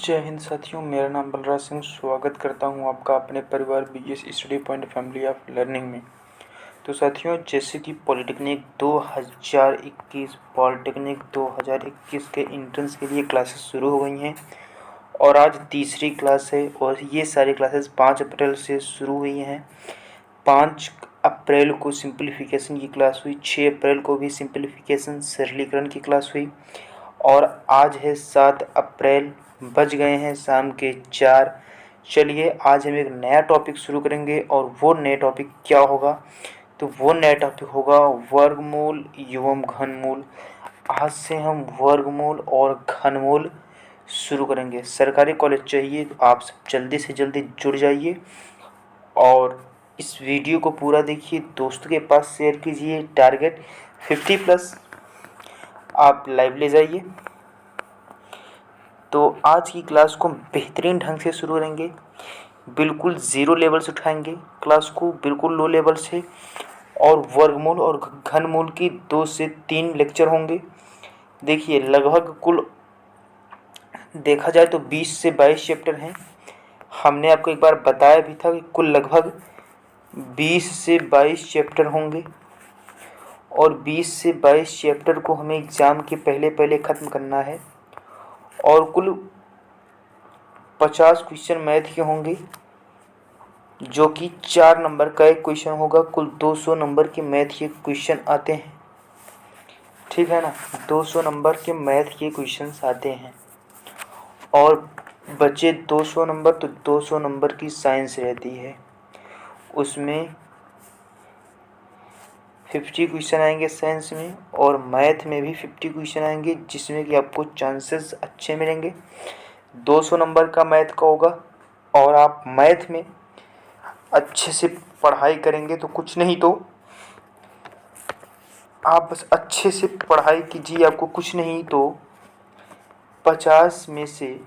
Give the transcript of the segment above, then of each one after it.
जय हिंद साथियों, मेरा नाम बलराज सिंह। स्वागत करता हूं आपका अपने परिवार BS study point family of learning में। तो साथियों, जैसे कि पॉलिटेक्निक 2021 के इंट्रेंस के लिए क्लासेस शुरू हो गई हैं और आज तीसरी क्लास है और ये सारी क्लासेस 5 अप्रैल से शुरू हुई हैं। 5 अप्रैल को सिंप्लीफिकेशन की क्लास हुई, 6 अप्रैल को भी सिंप्लीफिकेशन सरलीकरण की क्लास हुई और आज है 7 अप्रैल। बज गए हैं शाम के 4। चलिए आज हम एक नया टॉपिक शुरू करेंगे और वो नया टॉपिक क्या होगा, तो वो नया टॉपिक होगा वर्गमूल एवं घनमूल। आज से हम वर्गमूल और घनमूल शुरू करेंगे। सरकारी कॉलेज चाहिए तो आप सब जल्दी से जल्दी जुड़ जाइए और इस वीडियो को पूरा देखिए, दोस्तों के पास शेयर कीजिए। टारगेट 50+ आप लाइव ले जाइए। तो आज की क्लास को बेहतरीन ढंग से शुरू करेंगे, बिल्कुल ज़ीरो लेवल से उठाएंगे क्लास को, बिल्कुल लो लेवल से। और वर्गमूल और घनमूल की 2 से 3 लेक्चर होंगे। देखिए लगभग कुल देखा जाए तो 20 से 22 चैप्टर हैं। हमने आपको एक बार बताया भी था कि कुल लगभग 20 से 22 चैप्टर होंगे और 20 से 22 चैप्टर को हमें एग्ज़ाम के पहले ख़त्म करना है और कुल 50 क्वेश्चन मैथ के होंगे, जो कि 4 नंबर का एक क्वेश्चन होगा। कुल 200 नंबर के मैथ के क्वेश्चन आते हैं, ठीक है ना। 200 नंबर के मैथ के क्वेश्चन आते हैं और बचे 200 नंबर, तो 200 नंबर की साइंस रहती है, उसमें 50 क्वेश्चन आएंगे साइंस में और मैथ में भी 50 क्वेश्चन आएंगे, जिसमें कि आपको चांसेस अच्छे मिलेंगे। 200 नंबर का मैथ का होगा और आप मैथ में अच्छे से पढ़ाई करेंगे तो कुछ नहीं तो आप बस अच्छे से पढ़ाई कीजिए, आपको कुछ नहीं तो 50 में से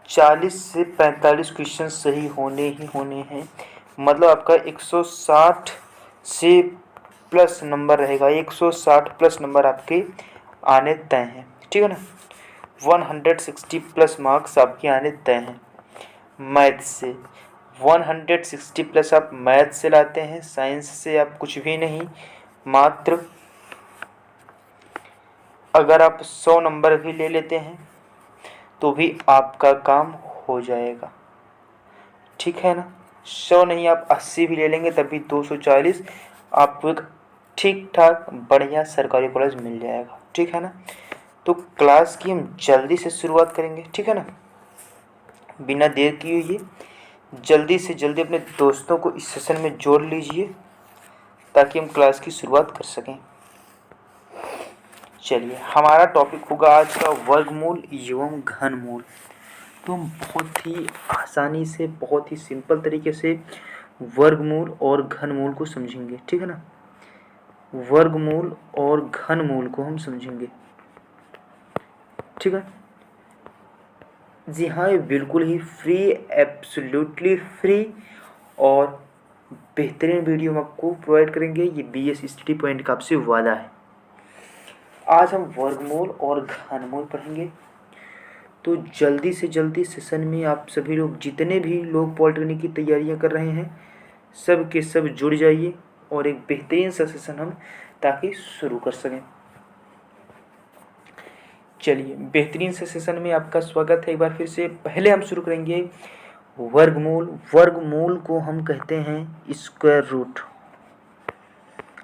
40 से 45 क्वेश्चन सही होने ही होने हैं। मतलब आपका 160 से प्लस नंबर रहेगा, 160 प्लस नंबर आपके आने तय हैं, ठीक है ना। 160 प्लस मार्क्स आपके आने तय हैं मैथ से। 160 प्लस आप मैथ से लाते हैं, साइंस से आप कुछ भी नहीं। मात्र अगर आप 100 नंबर भी ले लेते हैं तो भी आपका काम हो जाएगा, ठीक है ना। 100 नहीं, आप 80 भी ले लेंगे तब भी 240 आपको एक ठीक ठाक बढ़िया सरकारी कॉलेज मिल जाएगा, ठीक है ना। तो क्लास की हम जल्दी से शुरुआत करेंगे, ठीक है ना, बिना देर किए हुए। जल्दी से जल्दी अपने दोस्तों को इस सेशन में जोड़ लीजिए ताकि हम क्लास की शुरुआत कर सकें। चलिए, हमारा टॉपिक होगा आज का वर्गमूल एवं घनमूल। तो हम बहुत ही आसानी से, बहुत ही सिंपल तरीके से वर्गमूल और घनमूल को समझेंगे, ठीक है ना। वर्गमूल और घनमूल को हम समझेंगे, ठीक है। जी हाँ, ये बिल्कुल ही फ्री, एब्सोल्युटली फ्री और बेहतरीन वीडियो हम आपको प्रोवाइड करेंगे। ये बीएस स्टडी पॉइंट का आपसे वादा है। आज हम वर्गमूल और घनमूल पढ़ेंगे। तो जल्दी से जल्दी सेशन में आप सभी लोग, जितने भी लोग पॉलिटेक्निक की तैयारियां कर रहे हैं, सब के सब जुड़ जाइए और एक बेहतरीन सा सेशन हम ताकि शुरू कर सकें। चलिए, बेहतरीन से सेशन में आपका स्वागत है एक बार फिर से। पहले हम शुरू करेंगे वर्गमूल। वर्गमूल को हम कहते हैं स्क्वायर रूट।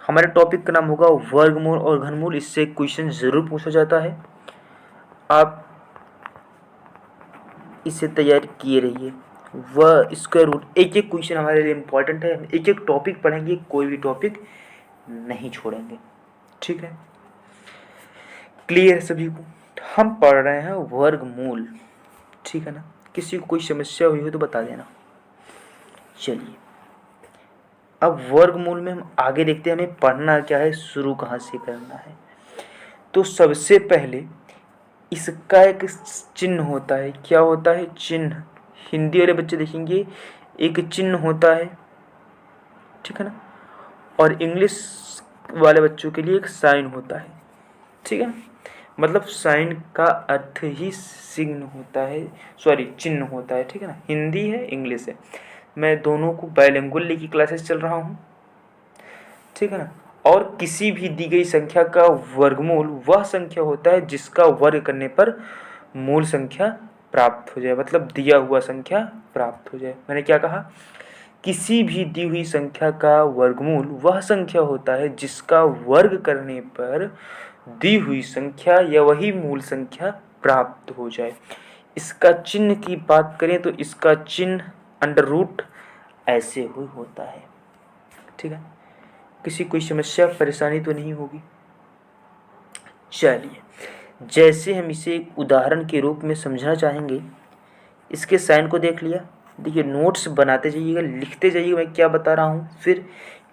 हमारे टॉपिक का नाम होगा वर्गमूल और घनमूल। इससे क्वेश्चन जरूर पूछा जाता है, आप इसे तैयार किए रहिए। वह स्क्वायर रूट, एक एक क्वेश्चन हमारे लिए इम्पोर्टेंट है। हम एक एक टॉपिक पढ़ेंगे, कोई भी टॉपिक नहीं छोड़ेंगे, ठीक है। क्लियर है सभी को। हम पढ़ रहे हैं वर्गमूल, ठीक है ना। किसी को कोई समस्या हुई हो तो बता देना। चलिए, अब वर्गमूल में हम आगे देखते हैं हमें पढ़ना क्या है, शुरू कहाँ से करना है। तो सबसे पहले इसका एक चिन्ह होता है। क्या होता है? चिन्ह। हिंदी वाले बच्चे देखेंगे एक चिन्ह होता है, ठीक है ना, और इंग्लिश वाले बच्चों के लिए एक साइन होता है, ठीक है ना। मतलब साइन का अर्थ ही चिन्ह होता है, चिन्ह होता है, ठीक है ना। हिंदी है, इंग्लिश है, मैं दोनों को बाइलिंगुअल लेके क्लासेस चल रहा हूँ, ठीक है ना। और किसी भी दी गई संख्या का वर्गमूल वह संख्या होता है जिसका वर्ग करने पर मूल संख्या प्राप्त हो जाए, मतलब दिया हुआ संख्या प्राप्त हो जाए। मैंने क्या कहा, किसी भी दी हुई संख्या का वर्गमूल वह संख्या होता है जिसका वर्ग करने पर दी हुई संख्या या वही मूल संख्या प्राप्त हो जाए। इसका चिन्ह की बात करें तो इसका चिन्ह अंडर रूट ऐसे ही होता है, ठीक है। किसी कोई समस्या परेशानी तो नहीं होगी। चलिए, जैसे हम इसे एक उदाहरण के रूप में समझना चाहेंगे, इसके साइन को देख लिया। देखिए, नोट्स बनाते जाइएगा, लिखते जाइएगा मैं क्या बता रहा हूँ, फिर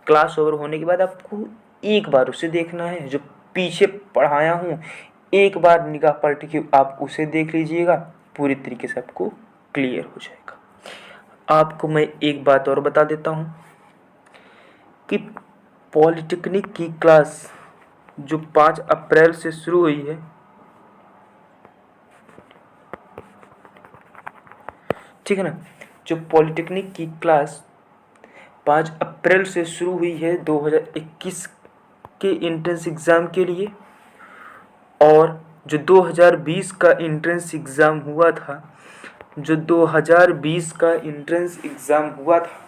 क्लास ओवर होने के बाद आपको एक बार उसे देखना है, जो पीछे पढ़ाया हूँ एक बार निगाह पलट के आप उसे देख लीजिएगा, पूरी तरीके से आपको क्लियर हो जाएगा। आपको मैं एक बात और बता देता हूँ कि पॉलिटेक्निक की क्लास जो 5 अप्रैल से शुरू हुई है, ठीक है ना, जो पॉलिटेक्निक की क्लास 5 अप्रैल से शुरू हुई है 2021 के एंट्रेंस एग्ज़ाम के लिए, और जो 2020 का एंट्रेंस एग्ज़ाम हुआ था, जो 2020 का एंट्रेंस एग्ज़ाम हुआ था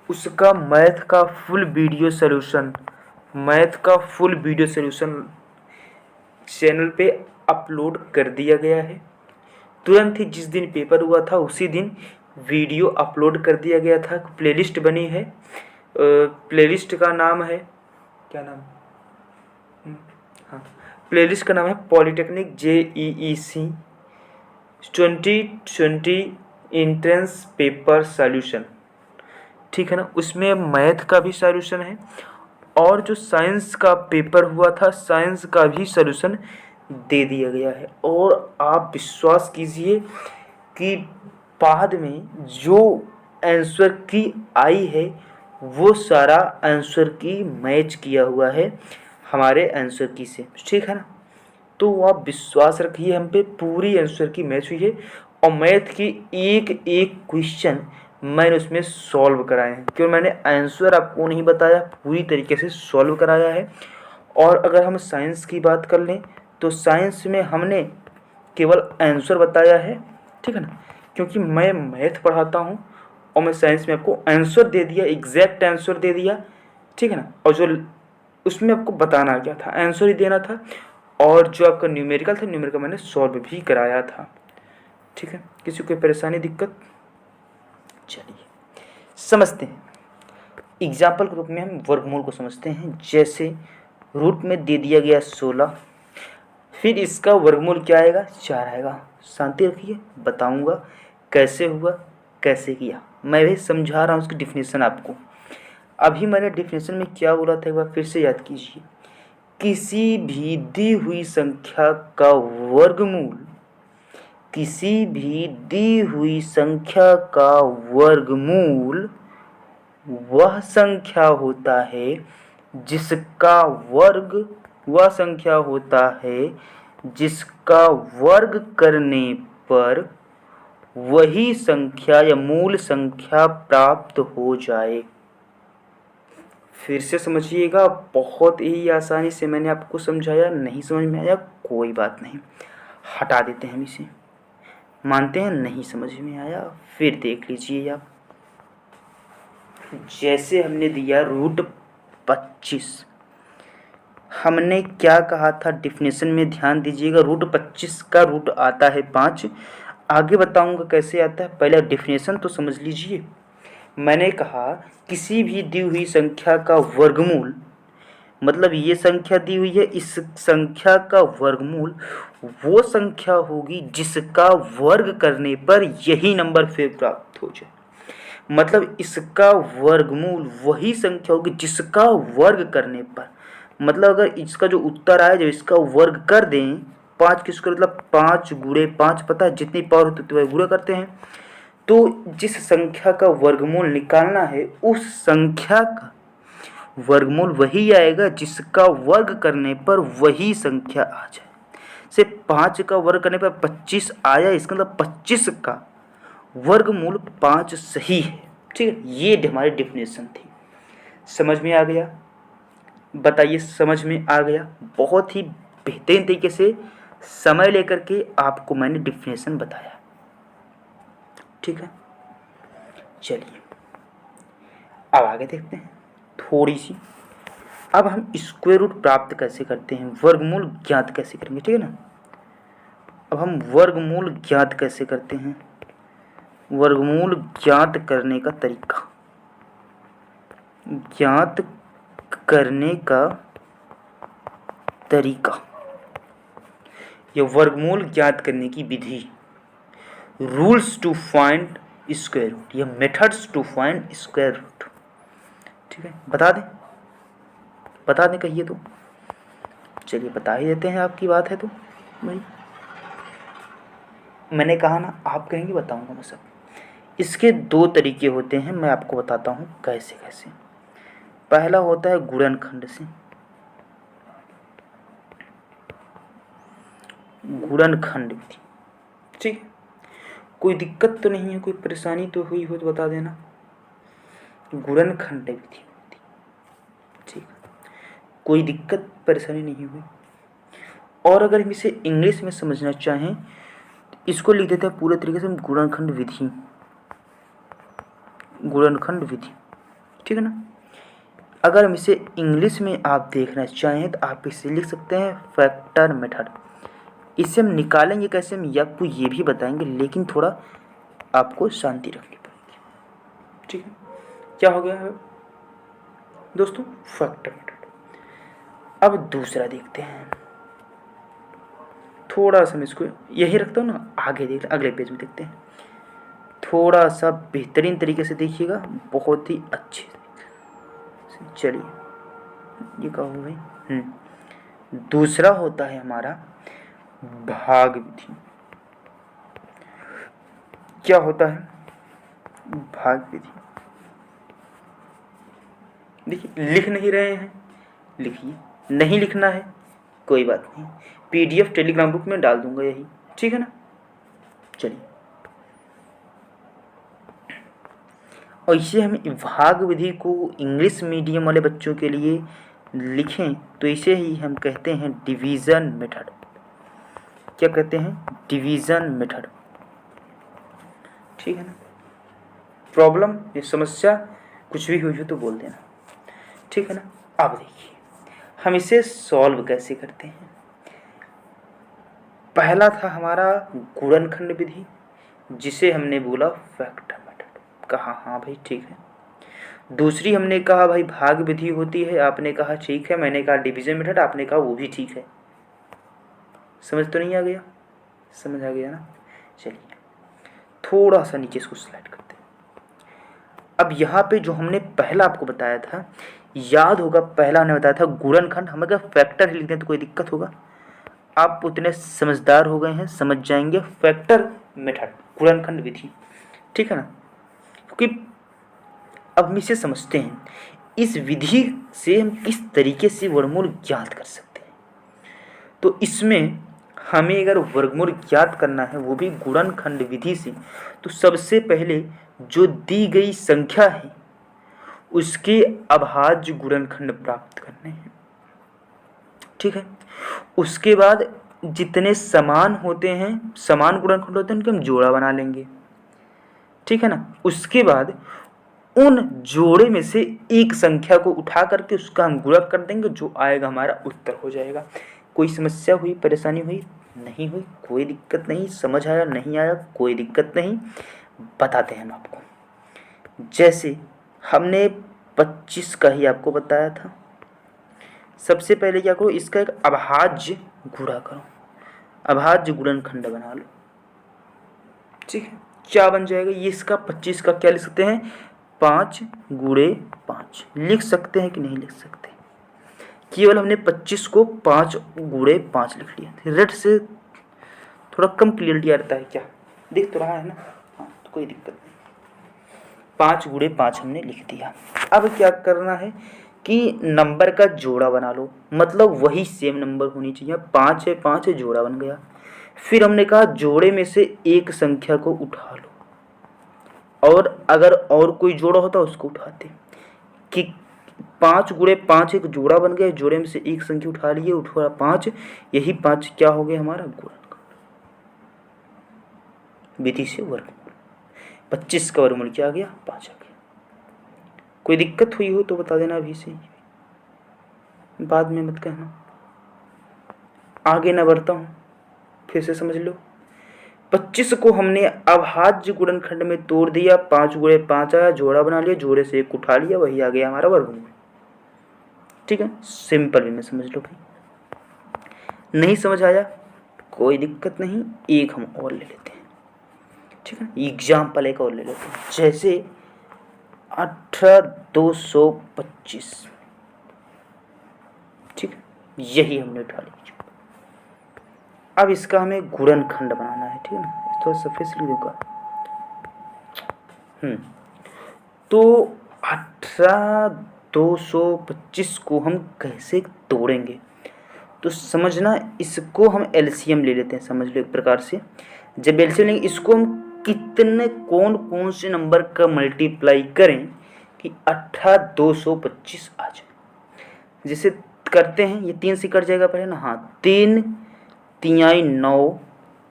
उसका मैथ का फुल वीडियो सॉल्यूशन चैनल पे अपलोड कर दिया गया है। तुरंत ही जिस दिन पेपर हुआ था उसी दिन वीडियो अपलोड कर दिया गया था। प्लेलिस्ट बनी है, प्लेलिस्ट का नाम है, क्या नाम, हाँ, प्लेलिस्ट का नाम है polytechnic JEEC 2020 entrance paper solution, ठीक है ना। उसमें मैथ का भी सॉल्यूशन है और जो साइंस का पेपर हुआ था साइंस का भी सॉल्यूशन दे दिया गया है। और आप विश्वास कीजिए कि बाद में जो आंसर की आई है वो सारा आंसर की मैच किया हुआ है हमारे आंसर की से, ठीक है ना। तो आप विश्वास रखिए, हम पे पूरी आंसर की मैच हुई है और मैथ की एक एक क्वेश्चन मैंने उसमें सॉल्व कराए हैं, क्योंकि मैंने आंसर आपको नहीं बताया, पूरी तरीके से सॉल्व कराया है। और अगर हम साइंस की बात कर लें तो साइंस में हमने केवल आंसर बताया है, ठीक है ना, क्योंकि मैं मैथ पढ़ाता हूँ और मैं साइंस में आपको आंसर दे दिया, एग्जैक्ट आंसर दे दिया, ठीक है ना। और जो उसमें आपको बताना क्या था, आंसर ही देना था, और जो आपका न्यूमेरिकल था, न्यूमेरिकल मैंने सॉल्व भी कराया था, ठीक है। किसी को परेशानी दिक्कत, चलिए समझते हैं। एग्जाम्पल के रूप में हम वर्गमूल को समझते हैं। जैसे रूट में दे दिया गया 16, फिर इसका वर्गमूल क्या आएगा, 4 आएगा। शांति रखिए, बताऊंगा कैसे हुआ, कैसे किया, मैं भी समझा रहा हूँ उसकी डिफिनेशन आपको। अभी मैंने डिफिनेशन में क्या बोला था एक बार फिर से याद कीजिए। किसी भी दी हुई संख्या का वर्गमूल, किसी भी दी हुई संख्या का वर्गमूल वह संख्या होता है जिसका वर्ग, वह संख्या होता है जिसका वर्ग करने पर वही संख्या या मूल संख्या प्राप्त हो जाए। फिर से समझिएगा, बहुत ही आसानी से मैंने आपको समझाया, नहीं समझ में आया कोई बात नहीं, हटा देते हैं हम इसे, मानते हैं नहीं समझ में आया, फिर देख लीजिए आप। जैसे हमने दिया रूट 25, हमने क्या कहा था डिफिनेशन में, ध्यान दीजिएगा। रूट 25 का रूट आता है 5, आगे बताऊंगा कैसे आता है, पहले डिफिनेशन तो समझ लीजिए। मैंने कहा किसी भी दी हुई संख्या का वर्गमूल, मतलब ये संख्या दी हुई है, इस संख्या का वर्गमूल वो संख्या होगी जिसका वर्ग करने पर यही नंबर फिर प्राप्त हो जाए। मतलब इसका वर्गमूल वही संख्या होगी जिसका वर्ग करने पर, मतलब अगर इसका जो उत्तर आए, जब इसका वर्ग कर दें, 5 किसका मतलब 5 गुणे 5, पता है जितनी पावर होती है गुणा करते हैं, तो जिस संख्या का वर्गमूल निकालना है उस संख्या का वर्गमूल वही आएगा जिसका वर्ग करने पर वही संख्या आ जाए। से 5 का वर्ग करने पर 25 आया, इसका मतलब 25 का वर्गमूल 5 सही है। ठीक है, ये हमारी डेफिनेशन थी। समझ में आ गया? बताइए, समझ में आ गया? बहुत ही बेहतरीन तरीके से समय लेकर के आपको मैंने डेफिनेशन बताया। ठीक है, चलिए अब आगे देखते हैं थोड़ी सी। अब हम स्क्वायर रूट प्राप्त कैसे करते हैं, वर्गमूल ज्ञात कैसे करेंगे। ठीक है ना, अब हम वर्गमूल ज्ञात कैसे करते हैं, वर्गमूल ज्ञात करने का तरीका, ज्ञात करने का तरीका, या वर्गमूल ज्ञात करने की विधि, rules to find square root या methods to find square root. ठीक है, बता दें कहिए तो। चलिए बता ही देते हैं, आपकी बात है तो भाई। मैंने कहा ना, आप कहेंगे बताऊंगा मैं सब। इसके 2 तरीके होते हैं, मैं आपको बताता हूँ कैसे कैसे। पहला होता है गुणनखंड से, गुणनखंड विधि। ठीक है, कोई दिक्कत तो नहीं है, कोई परेशानी तो हुई हो तो बता देना। गुणनखंड विधि, ठीक, कोई दिक्कत परेशानी नहीं हुई। और अगर हम इसे इंग्लिश में समझना चाहें, इसको लिख देते हैं पूरे तरीके से गुणनखंड विधि, गुणनखंड विधि। ठीक है ना, अगर हम इसे इंग्लिश में आप देखना चाहें तो आप इसे लिख सकते हैं फैक्टर मेथड। इसे हम निकालेंगे कैसे, हम आपको ये भी बताएंगे, लेकिन थोड़ा आपको शांति रखनी पड़ेगी। ठीक है, क्या हो गया है दोस्तों, फैक्टर मेथड। अब दूसरा देखते हैं, थोड़ा सा मैं इसको यही रखता हूँ ना, आगे देख अगले पेज में देखते हैं। थोड़ा सा बेहतरीन तरीके से देखिएगा, बहुत ही अच्छे से। चलिए, ये क्या हो गई। दूसरा होता है हमारा भाग विधि। क्या होता है, भाग विधि। देखिए, लिख नहीं रहे हैं, लिखिए। नहीं लिखना है कोई बात नहीं, PDF टेलीग्राम ग्रुप में डाल दूंगा यही। ठीक है ना, चलिए। और इसे हम भाग विधि को इंग्लिश मीडियम वाले बच्चों के लिए लिखें तो इसे ही हम कहते हैं डिवीज़न मेथड। क्या कहते हैं, डिवीज़न मेथड। ठीक है ना, प्रॉब्लम या समस्या कुछ भी हुई हो तो बोल देना। ठीक है ना, अब देखिए हम इसे सॉल्व कैसे करते हैं। पहला था हमारा गुणनखंड विधि, जिसे हमने बोला फैक्टर मेथड। कहा हाँ भाई ठीक है। दूसरी हमने कहा भाई भाग विधि होती है, आपने कहा ठीक है। मैंने कहा डिवीजन मेथड, आपने कहा वो भी ठीक है। समझ तो नहीं आ गया, समझ आ गया ना। चलिए थोड़ा सा नीचे इसको स्लाइड करते हैं। अब यहाँ पे जो हमने पहला आपको बताया था, याद होगा, पहला हमने बताया था गुणनखंड। हम अगर फैक्टर लिखते हैं तो कोई दिक्कत होगा। आप उतने समझदार हो गए हैं, समझ जाएंगे फैक्टर मेथड, गुणनखंड विधि। ठीक है ना, क्योंकि अब हम इसे समझते हैं, इस विधि से हम किस तरीके से वर्गमूल ज्ञात कर सकते हैं। तो इसमें हमें अगर वर्गमूल ज्ञात करना है, वो भी गुणनखंड विधि से, तो सबसे पहले जो दी गई संख्या है उसके अभाज्य गुणनखंड प्राप्त करने हैं। ठीक है, उसके बाद जितने समान होते हैं, समान गुणनखंड होते हैं, उनके हम जोड़ा बना लेंगे। ठीक है ना, उसके बाद उन जोड़े में से एक संख्या को उठा करके उसका हम गुणक कर देंगे, जो आएगा हमारा उत्तर हो जाएगा। कोई समस्या हुई, परेशानी हुई? नहीं हुई, कोई दिक्कत नहीं। समझ आया, नहीं आया, कोई दिक्कत नहीं, बताते हैं हम आपको। जैसे हमने 25 का ही आपको बताया था। सबसे पहले क्या करो, इसका एक अभाज्य गुणा करो, अभाज्य गुणनखंड बना लो। ठीक है, क्या बन जाएगा ये, इसका 25 का क्या लिख सकते हैं, 5 गुणे 5 लिख सकते हैं कि नहीं लिख सकते। केवल हमने 25 को 5 गुणे 5 लिख लिया। रेड से थोड़ा कम क्लियरिटी आता है, क्या दिख तो रहा है ना। हाँ, तो कोई दिक्कत नहीं, 5 गुणे 5 हमने लिख दिया। अब क्या करना है कि नंबर का जोड़ा बना लो, मतलब वही सेम नंबर होनी चाहिए। 5 है 5 है, जोड़ा बन गया। फिर हमने कहा जोड़े में से एक संख्या को उठा लो, और अगर और कोई जोड़ा होता उसको उठाते। कि 5 गुणे 5 एक जोड़ा बन गया, जोड़े में से एक संख्या उठा लिए, उठा 5, यही 5 क्या हो गया हमारा गुणनखंड विधि से वर्गमूल। 25 का वर्गमूल क्या आ गया 5 आ गया। कोई दिक्कत हुई हो तो बता देना अभी से, बाद में मत कहना। आगे ना बढ़ता हूँ, फिर से समझ लो। 25 को हमने अभाज्य गुणनखंड में तोड़ दिया, 5 गुणे 5 आया, जोड़ा बना लिया, जोड़े से एक उठा लिया, वही आ गया हमारा वर्गमूल। ठीक है, सिंपल वे में समझ लो भाई। नहीं समझ आया कोई दिक्कत नहीं, एक हम और ले लेते हैं। ठीक है, एग्जाम्पल एक और ले लेते हैं, जैसे 18,225। ठीक है, यही हमने उठा लिया। अब इसका हमें गुणनखंड बनाना है। ठीक है ना, तो सफेद से लिख दूंगा। तो 18,225 को हम कैसे तोड़ेंगे, तो समझना, इसको हम एलसीएम ले लेते हैं। समझ लो एक प्रकार से, जब एलसीएम लेंगे इसको हम कितने कौन कौन से नंबर का मल्टीप्लाई करें कि 18,225 आ जाए। जैसे करते हैं, ये 3 से कट जाएगा पहले ना। हाँ, 3 तिहाई 9,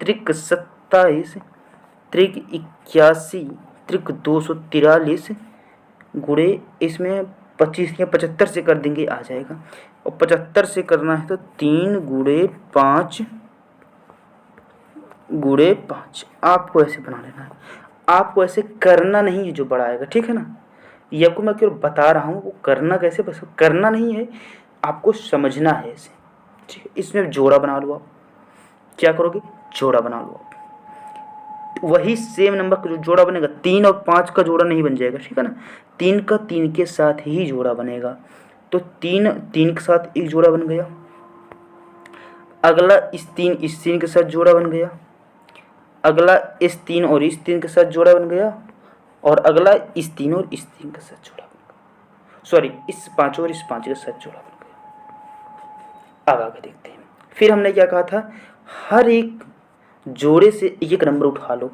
त्रिक 27, त्रिक 81, त्रिक 243 गुणे इसमें 25 या 75 से कर देंगे, आ जाएगा। और 75 से करना है तो 3 गुणे 5 गुणे 5। आपको ऐसे बना लेना है, आपको ऐसे करना नहीं है जो बड़ा आएगा। ठीक है ना, ये आपको मैं केवल बता रहा हूँ, वो करना कैसे, बस करना नहीं है, आपको समझना है ऐसे। ठीक है, इसमें जोड़ा बना लो। आप क्या करोगे, जोड़ा बना लो। आप वही सेम नंबर का जो जोड़ा बनेगा, 3 और 5 का जोड़ा नहीं बन जाएगा। ठीक है ना, 3 का 3 के साथ ही जोड़ा बनेगा। तो 3 3 के साथ एक जोड़ा बन गया, अगला इस 3 के साथ जोड़ा बन गया, अगला इस 3 और इस 3 के साथ जोड़ा बन गया, और अगला इस 3 और इस 3 के साथ जोड़ा बन गया। सॉरी, इस 5 और इस 5 के साथ जोड़ा बन गया। अब आगे देखते हैं। फिर हमने क्या कहा था, हर एक जोड़े से एक नंबर उठा लो।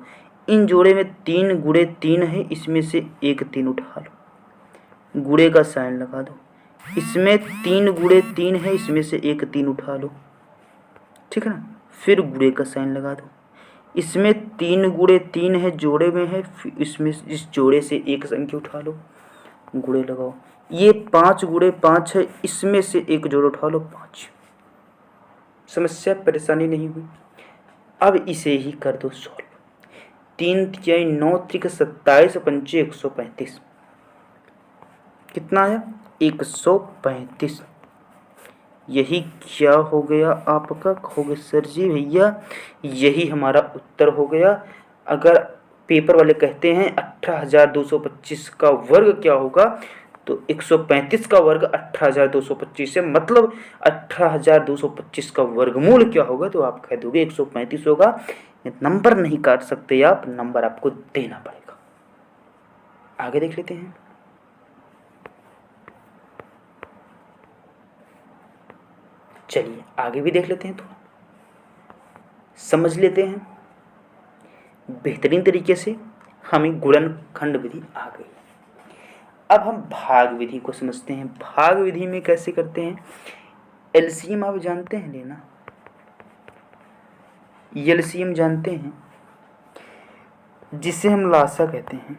इन जोड़े में 3 गुणे 3 है, इसमें से एक 3 उठा लो, गुणे का साइन लगा दो। इसमें 3 गुणे 3 है, इसमें से एक 3 उठा लो। ठीक है ना, फिर गुणे का साइन लगा दो। इसमें 3 गुणे 3 है, जोड़े में है, इसमें इस जोड़े से एक संख्या उठा लो, गुणे लगाओ। ये 5 गुणे 5 है, इसमें से एक जोड़ा उठा लो, 5। समस्या परेशानी नहीं हुई। अब इसे ही कर दो सॉल्व। 3 तिहाई 9, त्रिक 27, पंचे 135। कितना आया 135। यही क्या हो गया आपका, कहोगे सर जी भैया यही हमारा उत्तर हो गया। अगर पेपर वाले कहते हैं 18,225 का वर्ग क्या होगा, तो 135 का वर्ग 18,225 है, मतलब 18,225 का वर्गमूल क्या होगा, तो आप कह दोगे 135 होगा। नंबर नहीं काट सकते आप, नंबर आपको देना पड़ेगा। आगे देख लेते हैं। चलिए आगे भी देख लेते हैं, थोड़ा समझ लेते हैं बेहतरीन तरीके से। हमें गुणनखंड विधि आ गई। अब हम भाग विधि को समझते हैं। भाग विधि में कैसे करते हैं, एलसीएम आप जानते हैं लेना, एलसीएम जानते हैं, जिसे हम लासा कहते हैं।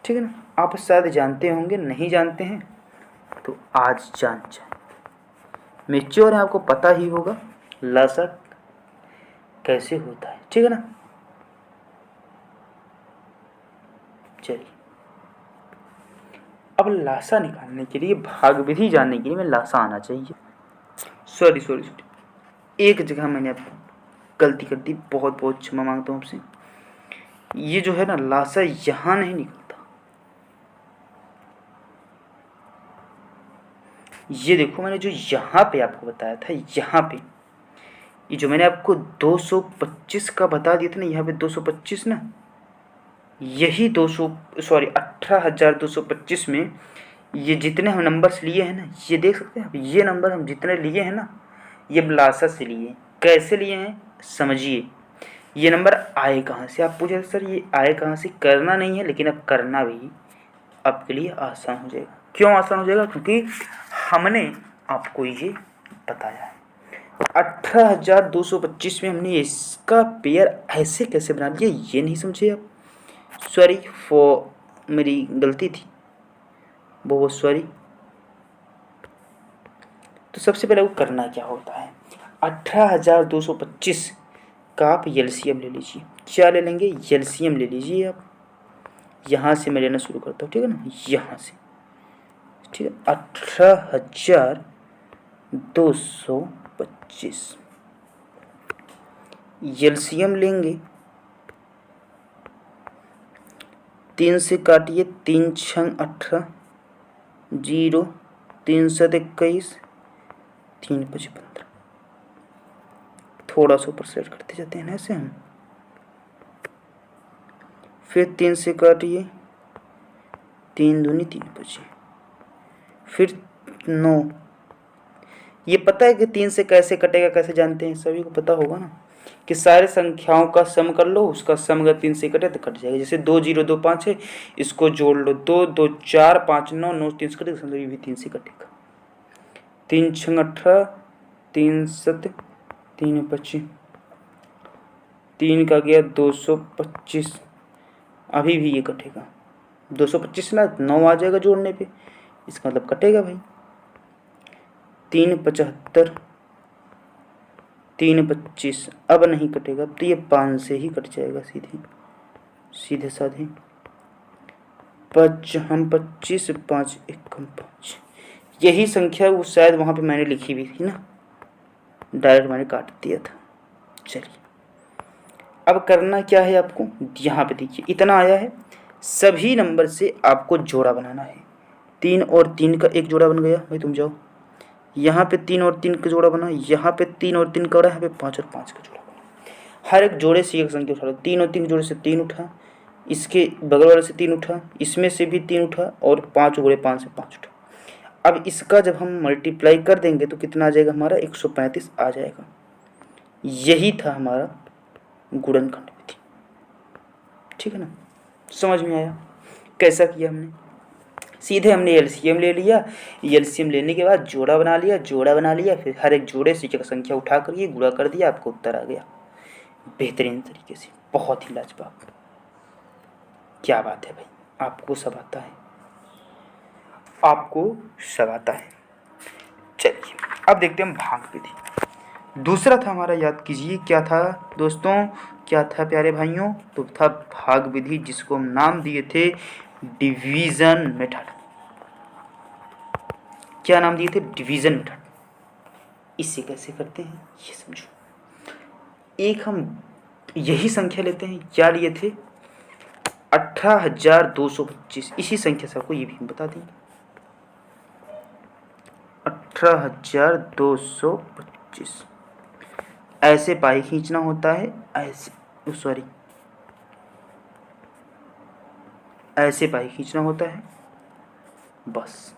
ठीक है ना, आप शायद जानते होंगे, नहीं जानते हैं तो आज जान जाए। मेच्योर है, आपको पता ही होगा लासा कैसे होता है। ठीक है ना, चलिए अब लासा निकालने के लिए, भाग विधि जानने के लिए मैं लासा आना चाहिए। सॉरी, एक जगह मैंने गलती कर दी, बहुत बहुत क्षमा मांगता हूँ आपसे। ये जो है ना लासा यहाँ नहीं निकलता, ये देखो मैंने जो यहाँ पे आपको बताया था, यहाँ पे ये जो मैंने आपको 225 का बता दिया था ना, यहाँ पे 225 ना, यही 18,225 में ये जितने हम नंबर्स लिए हैं ना, ये देख सकते हैं आप, ये नंबर हम जितने लिए हैं ना, ये लासा से लिए। कैसे लिए हैं समझिए। ये नंबर आए कहाँ से, आप पूछे सर ये आए कहाँ से, करना नहीं है, लेकिन अब करना भी आपके लिए आसान हो जाएगा। क्यों आसान हो जाएगा? क्योंकि हमने आपको ये बताया है। 18,225 में हमने इसका पेयर ऐसे कैसे बना लिया, ये नहीं समझे आप। सॉरी फॉर, मेरी गलती थी, बहुत सॉरी। तो सबसे पहले वो करना क्या होता है, 18,225 का आप एलसीएम ले लीजिए। क्या ले लेंगे? एलसीएम ले लीजिए आप। यहाँ से मैं लेना शुरू करता हूँ, ठीक है ना, यहाँ से, ठीक है। 18,225 एलसीएम लेंगे। 3 से काटिए, 3 छंग 18, 0, 3 7 21, 3 5 15। थोड़ा सा ऊपर सेट करते जाते हैं ना ऐसे हम। फिर 3 से काटिए, 3 दूनी 3 बचे, फिर 9। ये पता है कि 3 से कैसे कटेगा, कैसे जानते हैं? सभी को पता होगा ना कि सारे संख्याओं का सम कर लो, उसका सम अगर 3 से कटे तो कट जाएगा। जैसे 2 0 2 5 है, इसको जोड़ लो, 2 2 4 5 9 9 3 से कटेगा, मतलब ये भी 3 से कटेगा। 3 6 18, 3 7 3 25, 3 का गया 225, अभी भी ये कटेगा। 225 ना 9 आ जाएगा जोड़ने पे, इसका मतलब कटेगा भाई। 3 75, 3 25, अब नहीं कटेगा, तो ये 5 से ही कट जाएगा सीधे सीधे साधे। 5 हम 25, 5 1 5, यही संख्या वो शायद वहाँ पे मैंने लिखी भी थी ना, डायरेक्ट मैंने काट दिया था। चलिए अब करना क्या है आपको, यहाँ पे देखिए इतना आया है, सभी नंबर से आपको जोड़ा बनाना है। 3 और 3 का एक जोड़ा बन गया भाई, तुम जाओ। यहाँ पे 3 और 3 का जोड़ा बना, यहाँ पे 3 और 3 का बना, यहाँ पे 5 और 5 का जोड़ा बना। हर एक जोड़े से एक संख्या उठा लो। 3 और 3 के जोड़े से 3 उठा, इसके बगल वाले से 3 उठा, इसमें से भी 3 उठा, और 5 जोड़े 5 से 5 उठा। अब इसका जब हम मल्टीप्लाई कर देंगे तो कितना आ जाएगा हमारा, 135 आ जाएगा। यही था हमारा गुणनखंड विधि, ठीक है ना। समझ में आया कैसा किया हमने? सीधे हमने एलसीएम ले लिया, एलसीएम लेने के बाद जोड़ा बना लिया, जोड़ा बना लिया, फिर हर एक जोड़े से एक संख्या उठा कर ये गुणा कर दिया, आपको उत्तर आ गया बेहतरीन तरीके से। बहुत ही लाजवाब, क्या बात है भाई, आपको सब आता है, आपको सब आता है। चलिए अब देखते हैं हम भाग विधि। दूसरा था हमारा, याद कीजिए क्या था दोस्तों, क्या था प्यारे भाइयों? तो था भाग विधि, जिसको हम नाम दिए थे डिवीजन मेथड। क्या नाम दिए थे? Division method. इसे कैसे करते हैं ये समझो। एक हम यही संख्या लेते हैं, क्या लिए थे? 18,225। इसी संख्या से आपको ये भी हम बता देंगे, 18,225। ऐसे पाई खींचना होता है, ऐसे सॉरी ऐसे पाई खींचना होता है, बस।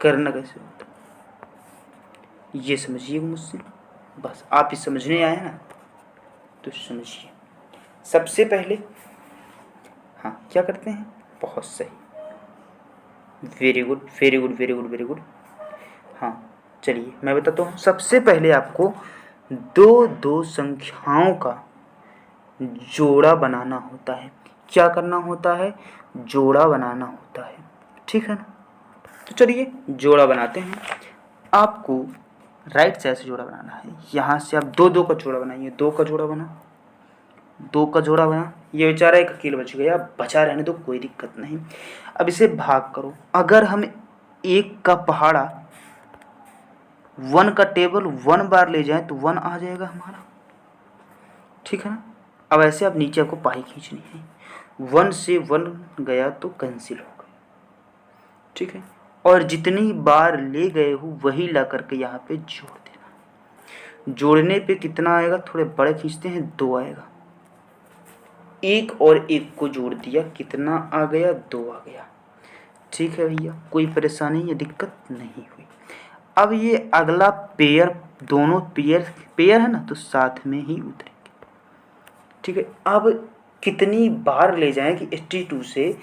करना कैसे होता है ये समझिएगा मुझसे, बस। आप ही समझने आए ना तो समझिए। सबसे पहले हाँ क्या करते हैं, बहुत सही, very good very good very good very good. हाँ चलिए मैं बताता हूँ। सबसे पहले आपको दो दो संख्याओं का जोड़ा बनाना होता है। क्या करना होता है? जोड़ा बनाना होता है, ठीक है ना। तो चलिए जोड़ा बनाते हैं। आपको राइट साइड से जोड़ा बनाना है, यहाँ से आप दो दो का जोड़ा बनाइए। 2 का जोड़ा बना, 2 का जोड़ा बना, ये बेचारा एक अकेला बच गया, बचा रहने दो, कोई दिक्कत नहीं। अब इसे भाग करो। अगर हम 1 का पहाड़ा 1 का टेबल 1 बार ले जाएं तो 1 आ जाएगा हमारा, ठीक है ना। अब ऐसे आप नीचे आपको पाई खींचनी है, 1 से 1 गया तो कैंसिल हो गया, ठीक है। और जितनी बार ले गए हो वही ला करके यहाँ पे जोड़ देना। जोड़ने पे कितना आएगा, थोड़े बड़े खींचते हैं, 2 आएगा। एक और एक को जोड़ दिया, कितना आ गया, 2 आ गया। ठीक है भैया, कोई परेशानी या दिक्कत नहीं हुई। अब ये अगला पेयर, दोनों पेयर है ना, तो साथ में ही उतरेंगे। ठीक है, अब कितनी बार ले जाएं कि ST2 से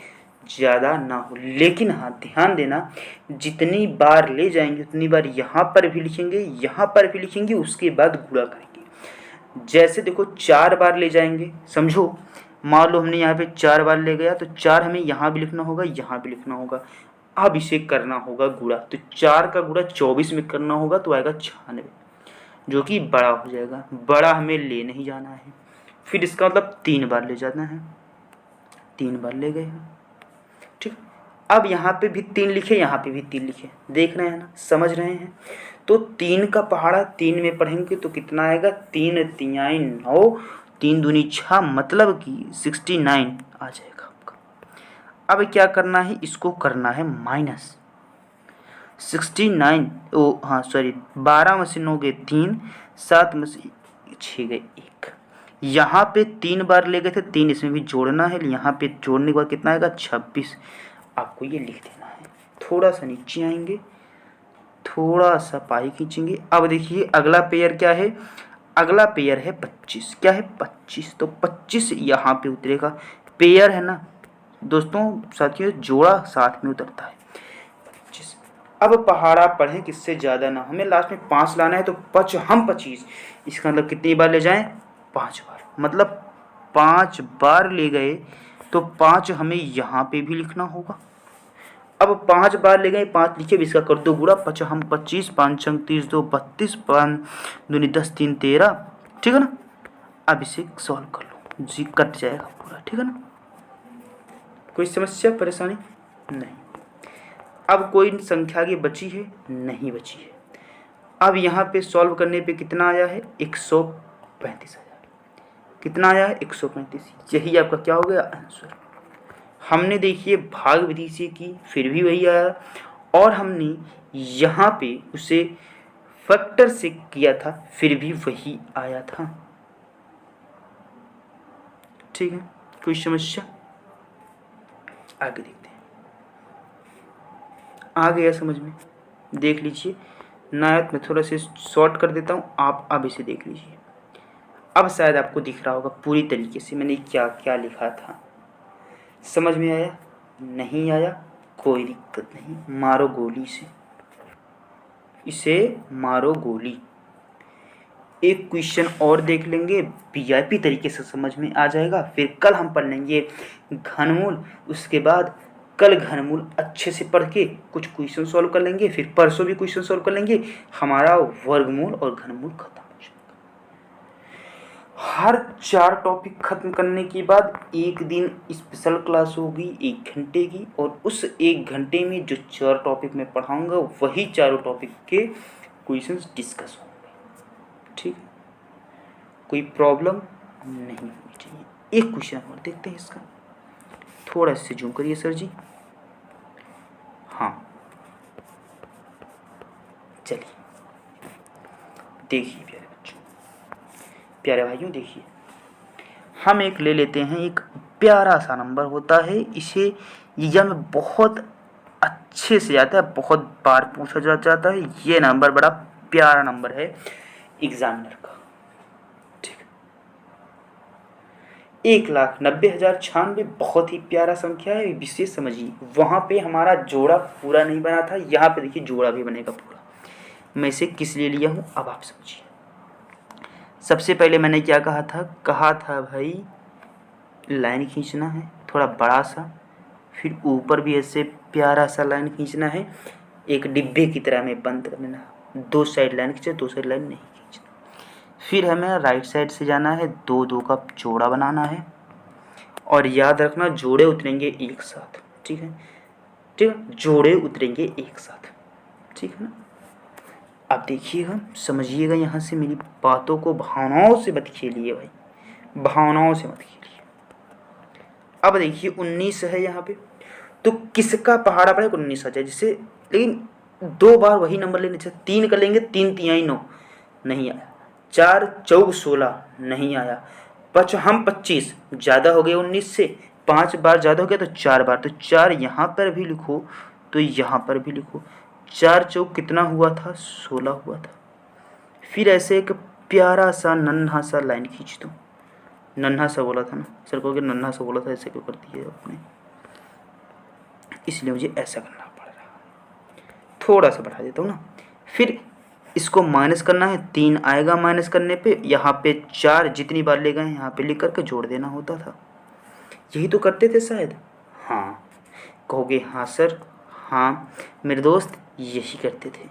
ज़्यादा ना हो, लेकिन हाँ ध्यान देना, जितनी बार ले जाएंगे उतनी बार यहाँ पर भी लिखेंगे, यहाँ पर भी लिखेंगे, उसके बाद गुणा करेंगे। जैसे देखो 4 बार ले जाएंगे, समझो मान लो हमने यहाँ पे 4 बार ले गया, तो 4 हमें यहाँ भी लिखना होगा, यहाँ भी लिखना होगा। अब इसे करना होगा गुणा, तो 4 का गुणा 24 में करना होगा, तो आएगा 96, जो कि बड़ा हो जाएगा। बड़ा हमें ले नहीं जाना है, फिर इसका मतलब 3 बार ले जाना है, 3 बार ले गए हैं। ठीक, अब यहाँ पे भी 3 लिखे, यहाँ पे भी 3 लिखे, देख रहे हैं ना, समझ रहे हैं। तो 3 का पहाड़ा 3 में पढ़ेंगे तो कितना आएगा, 3 तिहाई 9, 3 दूनी 6, मतलब कि 69 आ जाएगा आपका। अब क्या करना है, इसको करना है माइनस 69, ओ हाँ सॉरी, 12 में से 9 गए 3, 7 में से 6 गए 1। यहाँ पे 3 बार ले गए थे, 3 इसमें भी जोड़ना है, यहाँ पे जोड़ने के बाद कितना आएगा, 26। आपको ये लिख देना है। थोड़ा सा नीचे आएंगे, थोड़ा सा पाई खींचेंगे। अब देखिए अगला पेयर क्या है, अगला पेयर है 25। क्या है, 25, तो 25 यहाँ पे उतरेगा। पेयर है ना दोस्तों, साथियों, जोड़ा साथ में उतरता है 25। अब पहाड़ा पढ़ें किससे ज़्यादा ना, हमें लास्ट में 5 लाना है, तो 25, इसका मतलब कितनी बार ले जाएं, 5 बार, मतलब 5 बार ले गए, तो 5 हमें यहाँ पे भी लिखना होगा। अब 5 बार ले गए, 5 लिखे, इसका कर दो गुणा, 5 हम 25, 5 छंग 30, 2 32, 5 दूनी 10, 3 13। ठीक है ना, अब इसे सॉल्व कर लो, जी कट जाएगा पूरा। ठीक है ना, कोई समस्या परेशानी नहीं। अब कोई संख्या की बची है, नहीं बची है। अब यहाँ पे सॉल्व करने पे कितना आया है, 135 आया। कितना आया है, 135। यही आपका क्या हो गया, आंसर। हमने देखिए भाग विधि से की, फिर भी वही आया, और हमने यहाँ पे उसे फैक्टर से किया था, फिर भी वही आया था। ठीक है, कोई समस्या, आगे देखते हैं। आ गया समझ में, देख लीजिए। नायत में थोड़ा सा शॉर्ट कर देता हूँ, आप अब इसे देख लीजिए। अब शायद आपको दिख रहा होगा पूरी तरीके से मैंने क्या क्या लिखा था। समझ में आया, नहीं आया कोई दिक्कत नहीं, मारो गोली से, इसे मारो गोली। एक क्वेश्चन और देख लेंगे, वीआईपी तरीके से समझ में आ जाएगा। फिर कल हम पढ़ लेंगे घनमूल, उसके बाद कल घनमूल अच्छे से पढ़ के कुछ क्वेश्चन सॉल्व कर लेंगे, फिर परसों भी क्वेश्चन सॉल्व कर लेंगे, हमारा वर्गमूल और घनमूल खत्म हो जाएगा। हर 4 टॉपिक खत्म करने के बाद एक दिन स्पेशल क्लास होगी 1 घंटे की, और उस 1 घंटे में जो 4 टॉपिक मैं पढ़ाऊँगा वही चारों टॉपिक के क्वेश्चन डिस्कस होंगे। ठीक है, कोई प्रॉब्लम नहीं होनी चाहिए। एक क्वेश्चन और देखते हैं इसका, थोड़ा इससे जूम करिए सर जी। हाँ चलिए देखिए प्यारे बच्चों, प्यारे भाइयों, देखिए हम एक ले लेते हैं, एक प्यारा सा नंबर होता है, इसे एग्जाम में बहुत अच्छे से आता है, बहुत बार पूछा जाता है। ये नंबर बड़ा प्यारा नंबर है एग्जामिनर का। ठीक, 1,90,096 बहुत ही प्यारा संख्या है, विशेष समझिए। वहाँ पे हमारा जोड़ा पूरा नहीं बना था, यहाँ पे देखिए जोड़ा भी बनेगा पूरा। मैं इसे किस लिए लिया हूँ अब आप समझिए। सबसे पहले मैंने क्या कहा था भाई, लाइन खींचना है थोड़ा बड़ा सा, फिर ऊपर भी ऐसे प्यारा सा लाइन खींचना है, एक डिब्बे की तरह में बंद कर देना। 2 साइड लाइन खींचे, 2 साइड लाइन नहीं खींचना। फिर हमें राइट साइड से जाना है, 2 का जोड़ा बनाना है, और याद रखना जोड़े उतरेंगे एक साथ। ठीक है, ठीक है, जोड़े उतरेंगे एक साथ। ठीक है ना, अब देखिएगा, समझिएगा, यहाँ से मेरी बातों को भावनाओं से मत खेलिए भाई, भावनाओं से मत खेलिए। अब देखिए 19 है यहाँ पे, तो किसका पहाड़ा पड़ेगा, 19 आ जाए जिससे, लेकिन 2 बार वही नंबर लेने चाहिए। 3 कर लेंगे, 3 तिहाई 9 नहीं आया, 4 चौक 16 नहीं आया, हम 25 ज़्यादा हो गए 19 से, 5 बार ज़्यादा हो गया तो 4 बार, तो 4 यहाँ पर भी लिखो तो यहाँ पर भी लिखो। 4 चौक कितना हुआ था, 16 हुआ था। फिर ऐसे एक प्यारा सा नन्हा सा लाइन खींच दो। नन्हा सा बोला था ना सर, कहोगे नन्हा सा बोला था, ऐसे क्यों कर दिया आपने, इसलिए मुझे ऐसा करना पड़ रहा है। थोड़ा सा बढ़ा देता हूँ ना। फिर इसको माइनस करना है, 3 आएगा माइनस करने पे, यहाँ पे 4 जितनी बार ले गए यहाँ पे लिख करके जोड़ देना होता था। यही तो करते थे शायद। हाँ, कहोगे हाँ सर, हाँ मेरे दोस्त यही करते थे।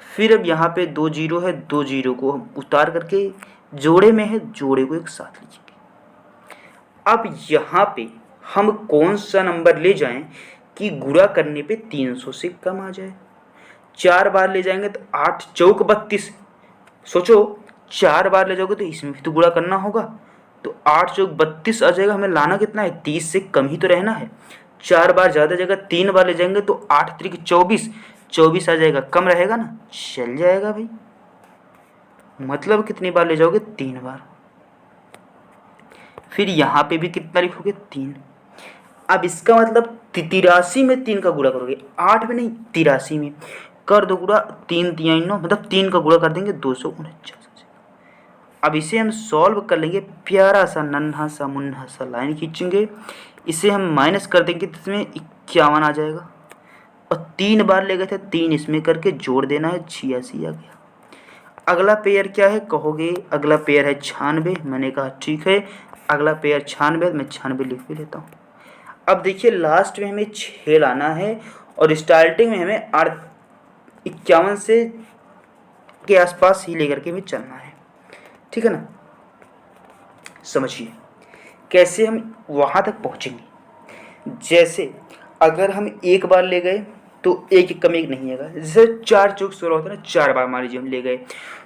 फिर अब यहाँ पे 2 जीरो है, 2 जीरो को हम उतार करके जोड़े में है, जोड़े को एक साथ लीजिए। अब यहाँ पे हम कौन सा नंबर ले जाएं कि गुणा करने पे 300 से कम आ जाए। 4 बार ले जाएंगे तो 8 चौक 32। सोचो 4 बार ले जाओगे तो इसमें भी तो गुणा करना होगा, तो 8 चौक 32 आ जाएगा। हमें लाना कितना है, 30 से कम ही तो रहना है। 4 बार ज़्यादा जगह 3 बार ले जाएंगे तो 8 त्रिक 24, 24 आ जाएगा, कम रहेगा ना, चल जाएगा भाई। मतलब कितनी बार ले जाओगे, 3 बार। फिर यहाँ पे भी कितना लिखोगे, 3। अब इसका मतलब 83 में 3 का गुणा करोगे, 8 में नहीं 83 में कर दो गुणा। 3 3 9, मतलब 3 का गुणा कर देंगे 249। अब इसे हम सॉल्व कर लेंगे, प्यारा सा नन्हा सा मुन्हा सा लाइन खींचेंगे, इसे हम माइनस कर देंगे तो इसमें 51 आ जाएगा। और 3 बार ले गए थे, 3 इसमें करके जोड़ देना है, 86 आ गया। अगला पेयर क्या है, कहोगे अगला पेयर है 96। मैंने कहा ठीक है, अगला पेयर 96, मैं 96 लिख भी लेता हूँ। अब देखिए लास्ट में हमें 6 लाना है और स्टार्टिंग में हमें 51 से के आसपास ही लेकर के भी चलना है, ठीक है ना। समझिए कैसे हम वहाँ तक पहुँचेंगे। जैसे अगर हम एक बार ले गए तो एक कम एक नहीं आएगा। जैसे 4 चौक 16 होता है ना, 4 बार मान लीजिए हम ले गए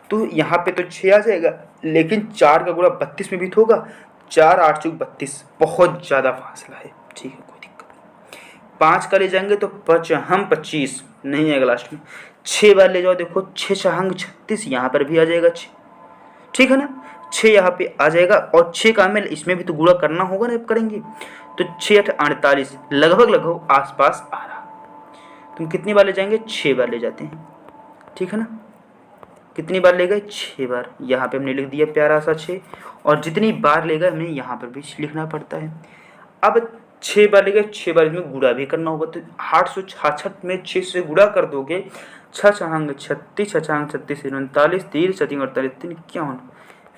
तो यहाँ पे तो 6 आ जाएगा, लेकिन 4 का गुणा 32 में भी तो होगा। 4 8 चौक 32, बहुत ज़्यादा फासला है, ठीक है कोई दिक्कत नहीं। 5 का ले जाएंगे तो 5 हम 25 नहीं आएगा लास्ट में। 6 बार ले जाओ, देखो 6 छहंग 36, यहाँ पर भी आ जाएगा 6, ठीक है ना। 6 यहाँ पे आ जाएगा और 6 का हमें इसमें भी तो गुणा करना होगा ना, करेंगे तो 6 8 48, लगभग आसपास आ रहा। तुम कितनी बार ले जाएंगे, 6 बार ले जाते हैं, ठीक है ना। कितनी बार ले गए, 6 बार। यहाँ पे हमने लिख दिया प्यारा सा 6, और जितनी बार ले गए हमें यहाँ पर भी लिखना पड़ता है। अब 6 बार ले गए, 6 बार इसमें गुणा भी करना होगा, तो 866 में 6 से गुणा कर दोगे, 6 छहंग 36, 6 छहंग 36 39, 3 छत्तीस 48, 3 51।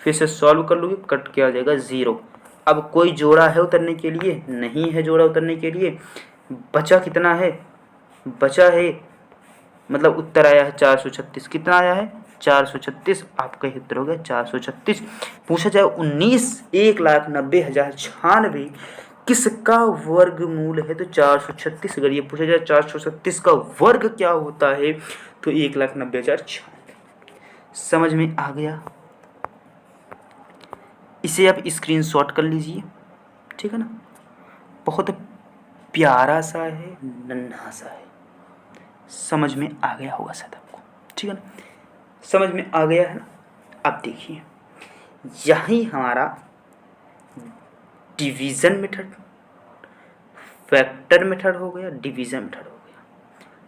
फिर से सॉल्व कर लोगे, कट के आ जाएगा 0। अब कोई जोड़ा है उतरने के लिए, नहीं है जोड़ा उतरने के लिए। बचा कितना है, बचा है मतलब उत्तर आया है 436। कितना आया है, 436। आपका ही उत्तर हो गया 436। पूछा जाए 19 1,90,096 किसका वर्गमूल है, तो 436। अगर ये पूछा जाए 436 का वर्ग क्या होता है तो 1,90,096। समझ में आ गया। इसे आप स्क्रीनशॉट कर लीजिए, ठीक है ना। बहुत प्यारा सा है, नन्हा सा है, समझ में आ गया होगा शायद आपको, ठीक है ना। समझ में आ गया है ना। अब देखिए यही हमारा डिवीज़न मेथड, फैक्टर मेथड हो गया, डिवीज़न मेथड हो गया।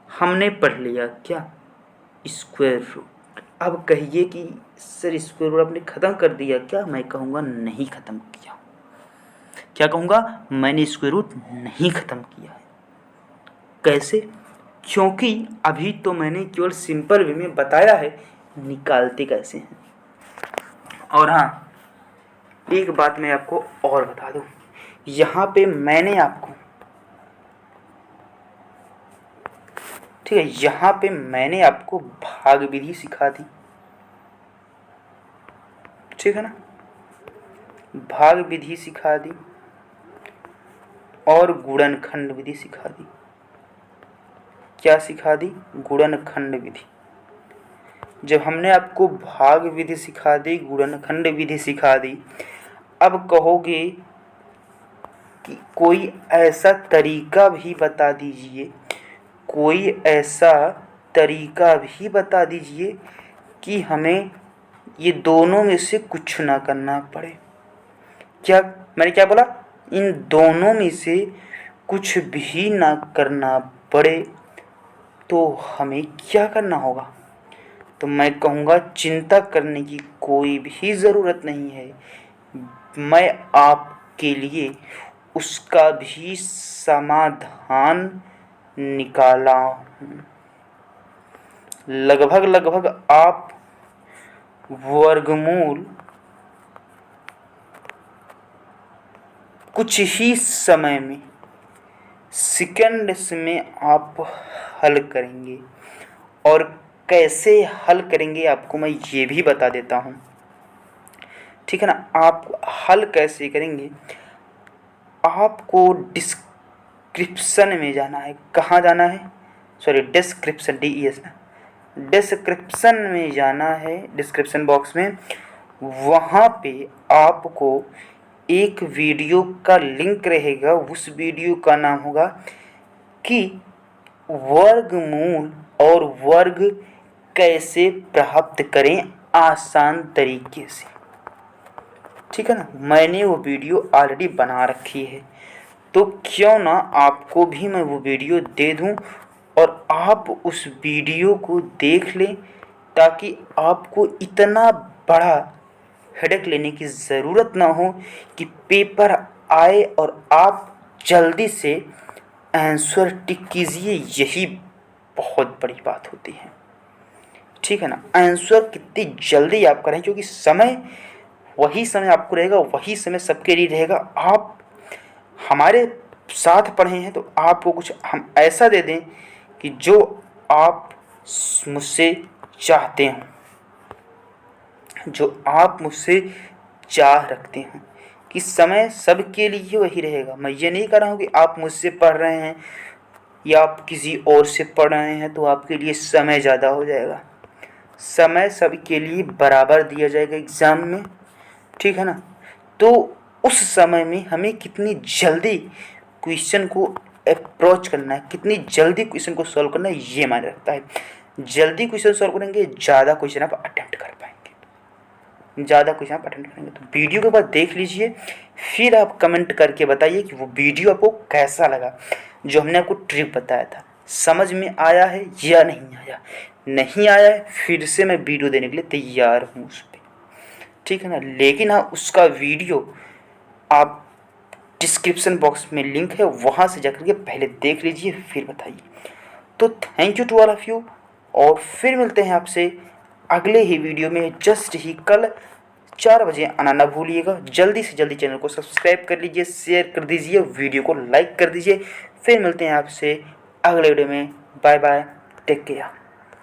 हमने पढ़ लिया क्या, स्क्वायर रूट। अब कहिए कि सर स्क्वायर रूट आपने ख़त्म कर दिया क्या, मैं कहूँगा नहीं ख़त्म किया। क्या कहूँगा, मैंने स्क्वायर रूट नहीं ख़त्म किया है। कैसे, क्योंकि अभी तो मैंने केवल सिंपल वे में बताया है निकालते कैसे हैं। और हाँ, एक बात मैं आपको और बता दूं, यहाँ पे मैंने आपको, ठीक है, यहाँ पे मैंने आपको भाग विधि सिखा दी, ठीक है ना। भाग विधि सिखा दी और गुणनखंड विधि सिखा दी। क्या सिखा दी, गुणनखंड विधि। जब हमने आपको भाग विधि सिखा दी, गुणनखंड विधि सिखा दी, अब कहोगे कि कोई ऐसा तरीका भी बता दीजिए, कोई ऐसा तरीका भी बता दीजिए कि हमें ये दोनों में से कुछ ना करना पड़े। क्या मैंने क्या बोला, इन दोनों में से कुछ भी ना करना पड़े तो हमें क्या करना होगा? तो मैं कहूँगा चिंता करने की कोई भी ज़रूरत नहीं है। मैं आपके लिए उसका भी समाधान निकाला हूँ। लगभग आप वर्गमूल कुछ ही समय में, सेकंड्स में आप हल करेंगे। और कैसे हल करेंगे आपको मैं ये भी बता देता हूँ, ठीक है ना। आप हल कैसे करेंगे, आपको डिस्क्रिप्शन में जाना है। कहाँ जाना है? सॉरी, डिस्क्रिप्शन, DES ना, डिस्क्रिप्शन में जाना है, डिस्क्रिप्शन बॉक्स में। वहाँ पे आपको एक वीडियो का लिंक रहेगा। उस वीडियो का नाम होगा कि वर्गमूल और वर्ग कैसे प्राप्त करें आसान तरीके से, ठीक है ना। मैंने वो वीडियो ऑलरेडी बना रखी है, तो क्यों ना आपको भी मैं वो वीडियो दे दूं और आप उस वीडियो को देख लें, ताकि आपको इतना बड़ा हेडेक लेने की ज़रूरत ना हो कि पेपर आए और आप जल्दी से आंसर टिक कीजिए। यही बहुत बड़ी बात होती है, ठीक है ना। आंसर कितनी जल्दी आप करें, क्योंकि समय वही समय आपको रहेगा, वही समय सबके लिए रहेगा। आप हमारे साथ पढ़े हैं तो आपको कुछ हम ऐसा दे दें कि जो आप मुझसे चाहते हो, जो आप मुझसे चाह रखते हैं कि समय सबके लिए वही रहेगा। मैं ये नहीं कर रहा हूँ कि आप मुझसे पढ़ रहे हैं या आप किसी और से पढ़ रहे हैं तो आपके लिए समय ज़्यादा हो जाएगा। समय सबके लिए बराबर दिया जाएगा एग्ज़ाम में, ठीक है ना। तो उस समय में हमें कितनी जल्दी क्वेश्चन को अप्रोच करना है, कितनी जल्दी क्वेश्चन को सॉल्व करना है, ये मायने रखता है। जल्दी क्वेश्चन सॉल्व करेंगे, ज़्यादा क्वेश्चन आप अटेम्प्ट कर पाएंगे, ज़्यादा क्वेश्चन आप अटेम्प्ट करेंगे। तो वीडियो के बाद देख लीजिए, फिर आप कमेंट करके बताइए कि वो वीडियो आपको कैसा लगा, जो हमने आपको ट्रिक बताया था। समझ में आया है या नहीं आया? नहीं आया है, फिर से मैं वीडियो देने के लिए तैयार हूँ उस पर, ठीक है ना। लेकिन हाँ, उसका वीडियो आप डिस्क्रिप्शन बॉक्स में लिंक है, वहाँ से जाकर के पहले देख लीजिए, फिर बताइए। तो thank you to all of you, और फिर मिलते हैं आपसे अगले ही वीडियो में। जस्ट ही कल 4 बजे आना ना भूलिएगा। जल्दी से जल्दी चैनल को सब्सक्राइब कर लीजिए, शेयर कर दीजिए, वीडियो को लाइक कर दीजिए। फिर मिलते हैं आपसे अगले वीडियो में। Bye bye, take care.